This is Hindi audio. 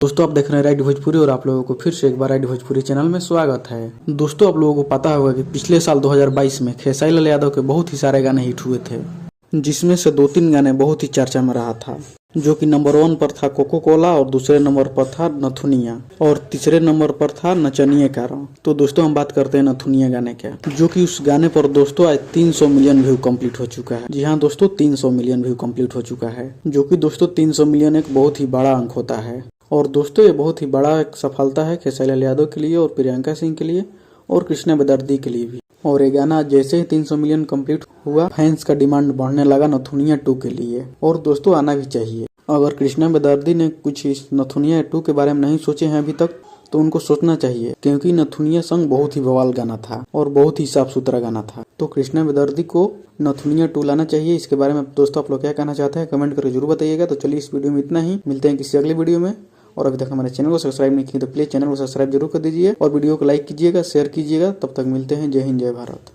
दोस्तों आप देख रहे हैं राइट भोजपुरी और आप लोगों को फिर से एक बार राइट भोजपुरी चैनल में स्वागत है। दोस्तों आप लोगों को पता होगा कि पिछले साल 2022 में खेसारी लाल यादव के बहुत ही सारे गाने हिट हुए थे, जिसमें से 2-3 गाने बहुत ही चर्चा में रहा था, जो कि नंबर 1 पर था कोको कोला और दूसरे नंबर पर था नथुनिया और तीसरे नंबर पर था नचनिए का रंग। तो दोस्तों हम बात करते हैं नथुनिया गाने के, जो कि उस गाने पर दोस्तों आज 300 मिलियन व्यू कंप्लीट हो चुका है। जी हाँ दोस्तों, 300 मिलियन व्यू कंप्लीट हो चुका है, जो कि दोस्तों 300 मिलियन एक बहुत ही बड़ा अंक होता है। और दोस्तों ये बहुत ही बड़ा एक सफलता है खेसारी लाल यादव के लिए और प्रियंका सिंह के लिए और कृष्णा बेदर्दी के लिए भी। और ये गाना जैसे ही 300 मिलियन कंप्लीट हुआ, फैंस का डिमांड बढ़ने लगा नथुनिया 2 के लिए। और दोस्तों आना भी चाहिए। अगर कृष्णा बेदर्दी ने कुछ इस नथुनिया 2 के बारे में नहीं सोचे हैं अभी तक, तो उनको सोचना चाहिए, क्योंकि नथुनिया सॉन्ग बहुत ही बवाल गाना था और बहुत ही साफ सुथरा गाना था। तो कृष्णा बेदर्दी को नथुनिया 2 लाना चाहिए। इसके बारे में दोस्तों आप लोग क्या कहना चाहते हैं कमेंट करके जरूर बताइएगा। तो चलिए इस वीडियो में इतना ही, मिलते हैं किसी अगले वीडियो में। और अभी तक हमारे चैनल को सब्सक्राइब नहीं किए तो प्लीज चैनल को सब्सक्राइब जरूर कर दीजिए और वीडियो को लाइक कीजिएगा, शेयर कीजिएगा। तब तक मिलते हैं। जय हिंद, जय भारत।